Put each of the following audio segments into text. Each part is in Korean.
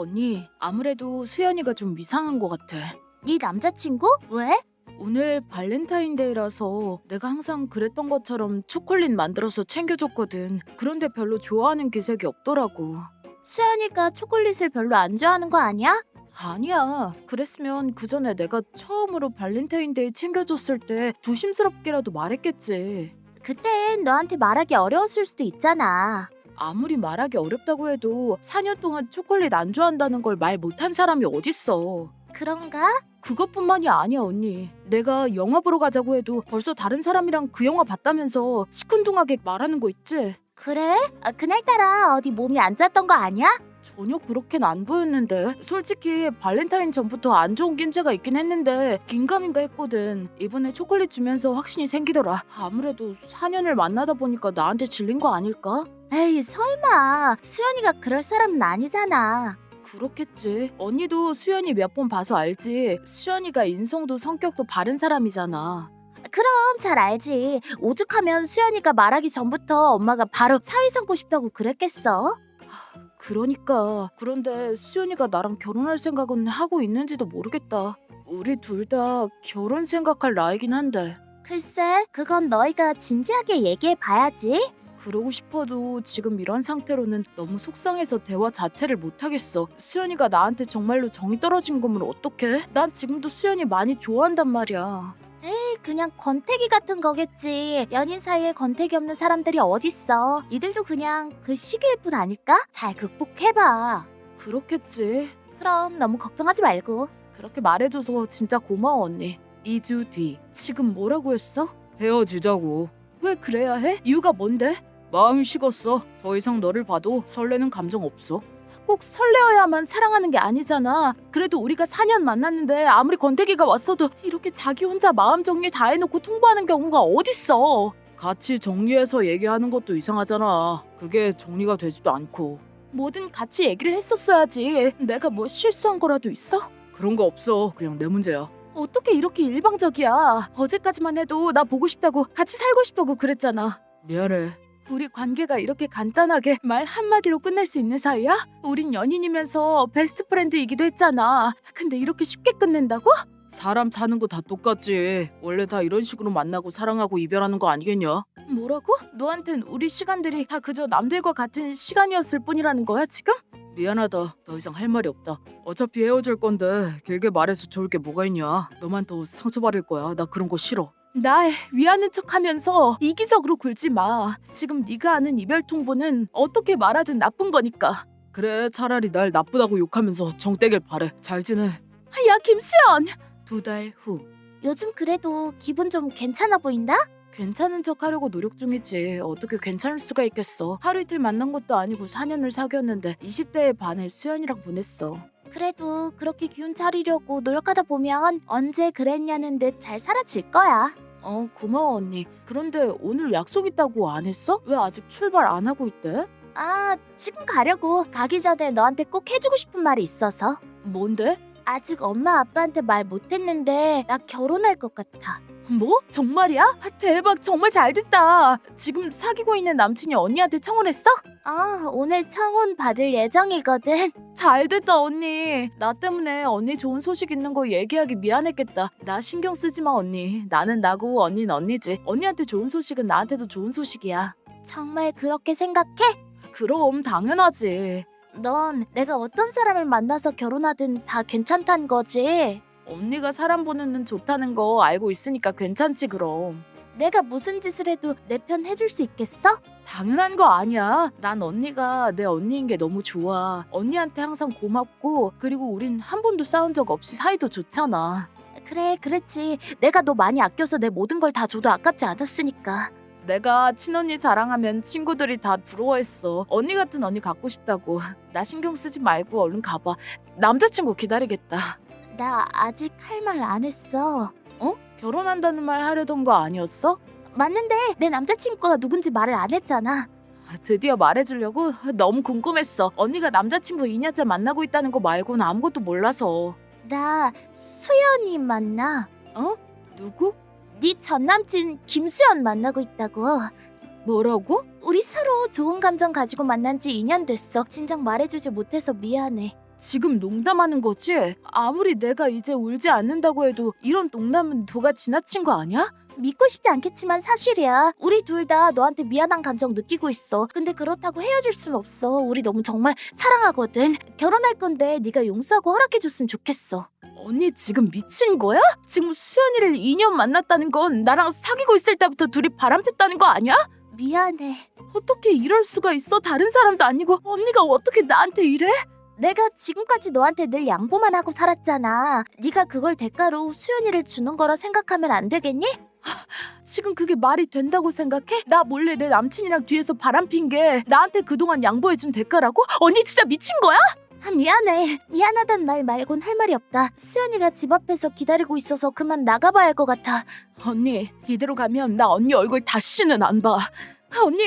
언니, 아무래도 수연이가 좀 이상한 것 같아. 네 남자친구? 왜? 오늘 발렌타인데이라서 내가 항상 그랬던 것처럼 초콜릿 만들어서 챙겨줬거든. 그런데 별로 좋아하는 기색이 없더라고. 수연이가 초콜릿을 별로 안 좋아하는 거 아니야? 아니야. 그랬으면 그 전에 내가 처음으로 발렌타인데이 챙겨줬을 때 조심스럽게라도 말했겠지. 그땐 너한테 말하기 어려웠을 수도 있잖아. 아무리 말하기 어렵다고 해도 4년 동안 초콜릿 안 좋아한다는 걸 말 못한 사람이 어딨어. 그런가? 그것뿐만이 아니야, 언니. 내가 영화 보러 가자고 해도 벌써 다른 사람이랑 그 영화 봤다면서 시큰둥하게 말하는 거 있지? 그래? 그날따라 어디 몸이 안 좋았던 거 아니야? 전혀 그렇게는 안 보였는데. 솔직히 발렌타인 전부터 안 좋은 낌새가 있긴 했는데 긴가민가 했거든. 이번에 초콜릿 주면서 확신이 생기더라. 아무래도 4년을 만나다 보니까 나한테 질린 거 아닐까? 에이 설마 수연이가 그럴 사람은 아니잖아. 그렇겠지. 언니도 수연이 몇 번 봐서 알지. 수연이가 인성도 성격도 바른 사람이잖아. 그럼 잘 알지. 오죽하면 수연이가 말하기 전부터 엄마가 바로 사위 삼고 싶다고 그랬겠어? 그러니까. 그런데 수연이가 나랑 결혼할 생각은 하고 있는지도 모르겠다. 우리 둘 다 결혼 생각할 나이긴 한데. 글쎄, 그건 너희가 진지하게 얘기해 봐야지. 그러고 싶어도 지금 이런 상태로는 너무 속상해서 대화 자체를 못하겠어. 수연이가 나한테 정말로 정이 떨어진 거면 어떡해? 난 지금도 수연이 많이 좋아한단 말이야. 그냥 권태기 같은 거겠지. 연인 사이에 권태기 없는 사람들이 어딨어. 이들도 그냥 그 시기일 뿐 아닐까? 잘 극복해봐. 그렇겠지. 그럼 너무 걱정하지 말고. 그렇게 말해줘서 진짜 고마워, 언니. 2주 뒤. 지금 뭐라고 했어? 헤어지자고. 왜 그래야 해? 이유가 뭔데? 마음이 식었어. 더 이상 너를 봐도 설레는 감정 없어. 꼭 설레어야만 사랑하는 게 아니잖아. 그래도 우리가 4년 만났는데 아무리 권태기가 왔어도 이렇게 자기 혼자 마음 정리 다 해놓고 통보하는 경우가 어딨어. 같이 정리해서 얘기하는 것도 이상하잖아. 그게 정리가 되지도 않고. 뭐든 같이 얘기를 했었어야지. 내가 뭐 실수한 거라도 있어? 그런 거 없어. 그냥 내 문제야. 어떻게 이렇게 일방적이야. 어제까지만 해도 나 보고 싶다고 같이 살고 싶다고 그랬잖아. 미안해. 우리 관계가 이렇게 간단하게 말 한마디로 끝낼 수 있는 사이야? 우린 연인이면서 베스트 프렌드이기도 했잖아. 근데 이렇게 쉽게 끝낸다고? 사람 사는 거 다 똑같지. 원래 다 이런 식으로 만나고 사랑하고 이별하는 거 아니겠냐? 뭐라고? 너한텐 우리 시간들이 다 그저 남들과 같은 시간이었을 뿐이라는 거야 지금? 미안하다. 더 이상 할 말이 없다. 어차피 헤어질 건데 길게 말해서 좋을 게 뭐가 있냐. 너만 더 상처받을 거야. 나 그런 거 싫어. 날 위하는 척하면서 이기적으로 굴지 마. 지금 네가 아는 이별 통보는 어떻게 말하든 나쁜 거니까. 그래, 차라리 날 나쁘다고 욕하면서 정 떼길 바래. 잘 지내. 야, 김수연! 2달 후. 요즘 그래도 기분 좀 괜찮아 보인다? 괜찮은 척 하려고 노력 중이지. 어떻게 괜찮을 수가 있겠어. 하루 이틀 만난 것도 아니고 4년을 사귀었는데 20대의 반을 수연이랑 보냈어. 그래도 그렇게 기운 차리려고 노력하다 보면 언제 그랬냐는 듯 잘 사라질 거야. 고마워 언니. 그런데 오늘 약속 있다고 안 했어? 왜 아직 출발 안 하고 있대? 아, 지금 가려고. 가기 전에 너한테 꼭 해주고 싶은 말이 있어서. 뭔데? 아직 엄마 아빠한테 말 못했는데 나 결혼할 것 같아. 뭐? 정말이야? 대박, 정말 잘 됐다. 지금 사귀고 있는 남친이 언니한테 청혼했어? 오늘 청혼 받을 예정이거든. 잘 됐다 언니. 나 때문에 언니 좋은 소식 있는 거 얘기하기 미안했겠다. 나 신경 쓰지 마 언니. 나는 나고 언니는 언니지. 언니한테 좋은 소식은 나한테도 좋은 소식이야. 정말 그렇게 생각해? 그럼 당연하지. 넌 내가 어떤 사람을 만나서 결혼하든 다 괜찮단 거지? 언니가 사람 보는 눈 좋다는 거 알고 있으니까 괜찮지 그럼. 내가 무슨 짓을 해도 내 편 해줄 수 있겠어? 당연한 거 아니야. 난 언니가 내 언니인 게 너무 좋아. 언니한테 항상 고맙고 그리고 우린 한 번도 싸운 적 없이 사이도 좋잖아. 그래, 그랬지. 내가 너 많이 아껴서 내 모든 걸 다 줘도 아깝지 않았으니까. 내가 친언니 자랑하면 친구들이 다 부러워했어. 언니 같은 언니 갖고 싶다고. 나 신경 쓰지 말고 얼른 가봐. 남자친구 기다리겠다. 나 아직 할 말 안 했어. 결혼한다는 말 하려던 거 아니었어? 맞는데 내 남자친구가 누군지 말을 안 했잖아. 드디어 말해주려고? 너무 궁금했어. 언니가 남자친구 2년째 만나고 있다는 거 말고는 아무것도 몰라서. 나 수연이 만나. 누구? 네 전남친 김수연 만나고 있다고. 뭐라고? 우리 서로 좋은 감정 가지고 만난 지 2년 됐어. 진작 말해주지 못해서 미안해. 지금 농담하는 거지? 아무리 내가 이제 울지 않는다고 해도 이런 농담은 도가 지나친 거 아니야? 믿고 싶지 않겠지만 사실이야. 우리 둘 다 너한테 미안한 감정 느끼고 있어. 근데 그렇다고 헤어질 순 없어. 우리 너무 정말 사랑하거든. 결혼할 건데 네가 용서하고 허락해줬으면 좋겠어. 언니 지금 미친 거야? 지금 수연이를 2년 만났다는 건 나랑 사귀고 있을 때부터 둘이 바람폈다는 거 아니야? 미안해. 어떻게 이럴 수가 있어? 다른 사람도 아니고 언니가 어떻게 나한테 이래? 내가 지금까지 너한테 늘 양보만 하고 살았잖아. 네가 그걸 대가로 수연이를 주는 거라 생각하면 안 되겠니? 지금 그게 말이 된다고 생각해? 나 몰래 내 남친이랑 뒤에서 바람핀 게 나한테 그동안 양보해준 대가라고? 언니 진짜 미친 거야? 미안해. 미안하단 말 말곤 할 말이 없다. 수연이가 집 앞에서 기다리고 있어서 그만 나가봐야 할 것 같아. 언니 이대로 가면 나 언니 얼굴 다시는 안 봐. 언니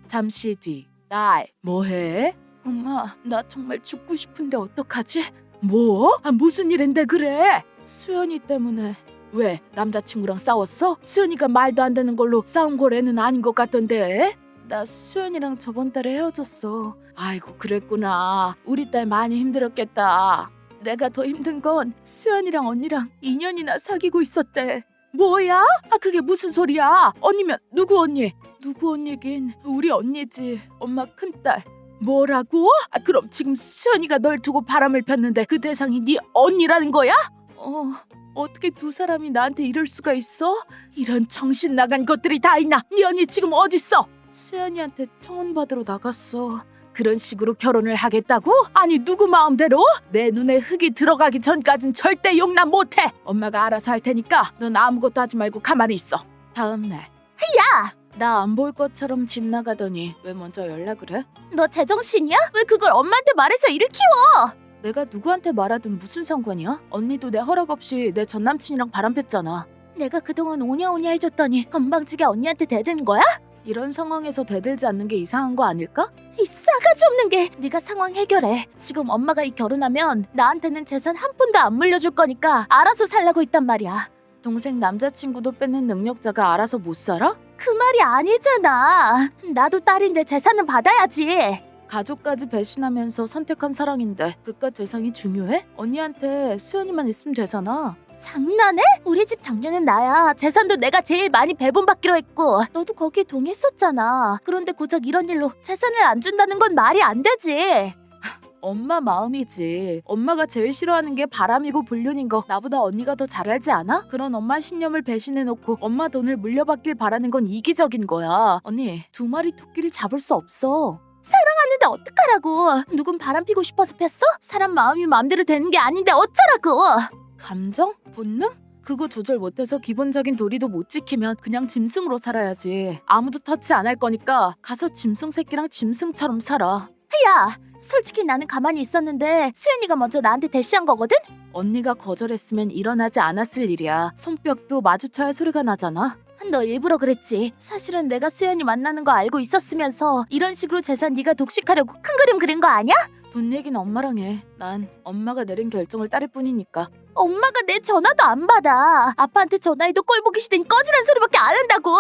잠시 뒤 딸 뭐해? 엄마 나 정말 죽고 싶은데 어떡하지? 뭐? 무슨 일인데 그래? 수연이 때문에. 왜? 남자친구랑 싸웠어? 수연이가 말도 안 되는 걸로 싸운 거래는 아닌 것 같던데? 나 수연이랑 저번 달에 헤어졌어. 아이고 그랬구나. 우리 딸 많이 힘들었겠다. 내가 더 힘든 건 수연이랑 언니랑 2년이나 사귀고 있었대. 뭐야? 그게 무슨 소리야? 언니면 누구 언니? 누구 언니긴 우리 언니지. 엄마 큰딸. 뭐라고? 그럼 지금 수연이가 널 두고 바람을 폈는데 그 대상이 네 언니라는 거야? 어떻게 두 사람이 나한테 이럴 수가 있어? 이런 정신 나간 것들이 다 있나? 네 언니 지금 어딨어? 수연이한테 청혼받으러 나갔어. 그런 식으로 결혼을 하겠다고? 아니 누구 마음대로? 내 눈에 흙이 들어가기 전까진 절대 용납 못해. 엄마가 알아서 할 테니까 넌 아무것도 하지 말고 가만히 있어. 다음날 야! 나 안 볼 것처럼 집 나가더니 왜 먼저 연락을 해? 너 제정신이야? 왜 그걸 엄마한테 말해서 일을 키워? 내가 누구한테 말하든 무슨 상관이야? 언니도 내 허락 없이 내 전남친이랑 바람폈잖아. 내가 그동안 오냐오냐 해줬더니 건방지게 언니한테 대드는 거야? 이런 상황에서 대들지 않는 게 이상한 거 아닐까? 이 싸가지 없는 게. 네가 상황 해결해. 지금 엄마가 이 결혼하면 나한테는 재산 한 푼도 안 물려줄 거니까 알아서 살라고 했단 말이야. 동생 남자친구도 뺏는 능력자가 알아서 못 살아? 그 말이 아니잖아. 나도 딸인데 재산은 받아야지. 가족까지 배신하면서 선택한 사랑인데 그깟 재산이 중요해? 언니한테 수연이만 있으면 되잖아. 장난해? 우리 집 장녀는 나야. 재산도 내가 제일 많이 배분받기로 했고 너도 거기에 동의했었잖아. 그런데 고작 이런 일로 재산을 안 준다는 건 말이 안 되지. 엄마 마음이지. 엄마가 제일 싫어하는 게 바람이고 불륜인 거 나보다 언니가 더 잘 알지 않아? 그런 엄마 신념을 배신해놓고 엄마 돈을 물려받길 바라는 건 이기적인 거야. 언니, 두 마리 토끼를 잡을 수 없어. 하는데 어떡하라고. 누군 바람피고 싶어서 폈어? 사람 마음이 마음대로 되는 게 아닌데 어쩌라고. 감정? 본능? 그거 조절 못해서 기본적인 도리도 못 지키면 그냥 짐승으로 살아야지. 아무도 터치 안 할 거니까 가서 짐승 새끼랑 짐승처럼 살아. 야, 솔직히 나는 가만히 있었는데 수연이가 먼저 나한테 대시한 거거든? 언니가 거절했으면 일어나지 않았을 일이야. 손뼉도 마주쳐야 소리가 나잖아. 너 일부러 그랬지. 사실은 내가 수연이 만나는 거 알고 있었으면서 이런 식으로 재산 네가 독식하려고 큰 그림 그린 거 아니야? 돈 얘기는 엄마랑 해. 난 엄마가 내린 결정을 따를 뿐이니까. 엄마가 내 전화도 안 받아. 아빠한테 전화해도 꼴 보기 싫으니 꺼지란 소리밖에 안 한다고.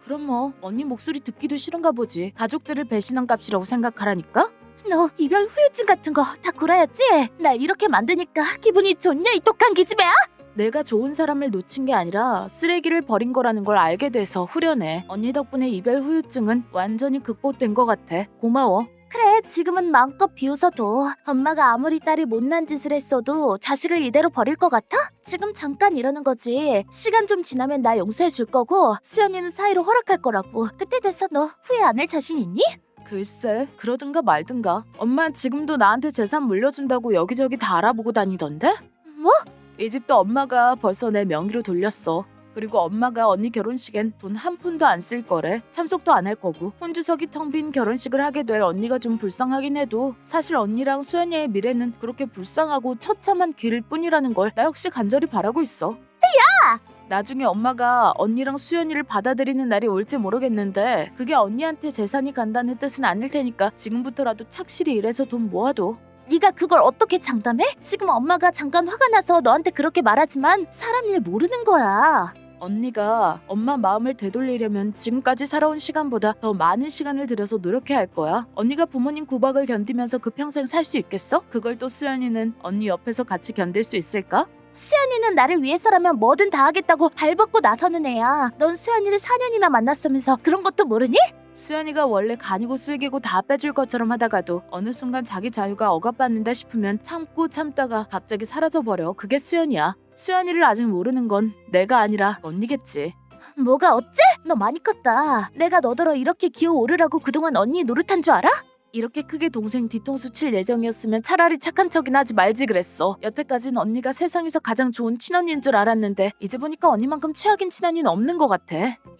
그럼 뭐 언니 목소리 듣기도 싫은가 보지. 가족들을 배신한 값이라고 생각하라니까? 너 이별 후유증 같은 거 다 구라였지? 날 이렇게 만드니까 기분이 좋냐 이 독한 기집애야? 내가 좋은 사람을 놓친 게 아니라 쓰레기를 버린 거라는 걸 알게 돼서 후련해. 언니 덕분에 이별 후유증은 완전히 극복된 것 같아. 고마워. 그래, 지금은 마음껏 비웃어도 엄마가 아무리 딸이 못난 짓을 했어도 자식을 이대로 버릴 것 같아? 지금 잠깐 이러는 거지. 시간 좀 지나면 나 용서해 줄 거고 수연이는 사이로 허락할 거라고. 그때 돼서 너 후회 안 할 자신 있니? 글쎄, 그러든가 말든가. 엄마 지금도 나한테 재산 물려준다고 여기저기 다 알아보고 다니던데? 뭐? 이 집도 엄마가 벌써 내 명의로 돌렸어. 그리고 엄마가 언니 결혼식엔 돈 한 푼도 안 쓸 거래. 참석도 안 할 거고. 혼주석이 텅 빈 결혼식을 하게 될 언니가 좀 불쌍하긴 해도 사실 언니랑 수연이의 미래는 그렇게 불쌍하고 처참한 길일 뿐이라는 걸 나 역시 간절히 바라고 있어. 야! 나중에 엄마가 언니랑 수연이를 받아들이는 날이 올지 모르겠는데 그게 언니한테 재산이 간다는 뜻은 아닐 테니까 지금부터라도 착실히 일해서 돈 모아둬. 네가 그걸 어떻게 장담해? 지금 엄마가 잠깐 화가 나서 너한테 그렇게 말하지만 사람 일 모르는 거야. 언니가 엄마 마음을 되돌리려면 지금까지 살아온 시간보다 더 많은 시간을 들여서 노력해야 할 거야. 언니가 부모님 구박을 견디면서 그 평생 살 수 있겠어? 그걸 또 수연이는 언니 옆에서 같이 견딜 수 있을까? 수연이는 나를 위해서라면 뭐든 다 하겠다고 발벗고 나서는 애야. 넌 수연이를 4년이나 만났으면서 그런 것도 모르니? 수연이가 원래 간이고 쓸개고 다 빼줄 것처럼 하다가도 어느 순간 자기 자유가 억압받는다 싶으면 참고 참다가 갑자기 사라져버려. 그게 수연이야. 수연이를 아직 모르는 건 내가 아니라 언니겠지. 뭐가 어째? 너 많이 컸다. 내가 너더러 이렇게 기어오르라고 그동안 언니 노릇한 줄 알아? 이렇게 크게 동생 뒤통수 칠 예정이었으면 차라리 착한 척이나 하지 말지 그랬어. 여태까진 언니가 세상에서 가장 좋은 친언니인 줄 알았는데 이제 보니까 언니만큼 최악인 친언니는 없는 것 같아.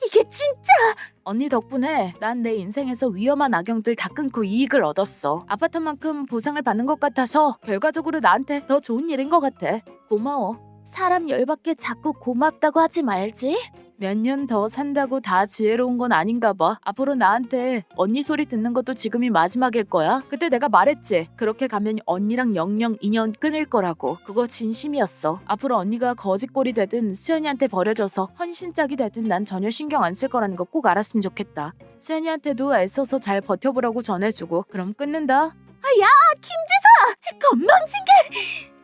이게 진짜 언니 덕분에 난 내 인생에서 위험한 악영들 다 끊고 이익을 얻었어. 아팠던 만큼 보상을 받는 것 같아서 결과적으로 나한테 더 좋은 일인 것 같아. 고마워. 사람 열받게 자꾸 고맙다고 하지 말지. 몇 년 더 산다고 다 지혜로운 건 아닌가 봐. 앞으로 나한테 언니 소리 듣는 것도 지금이 마지막일 거야. 그때 내가 말했지. 그렇게 가면 언니랑 영영 인연 끊을 거라고. 그거 진심이었어. 앞으로 언니가 거짓골이 되든 수연이한테 버려져서 헌신짝이 되든 난 전혀 신경 안 쓸 거라는 거 꼭 알았으면 좋겠다. 수연이한테도 애써서 잘 버텨보라고 전해주고. 그럼 끊는다. 아, 야, 김지서! 건방진 게!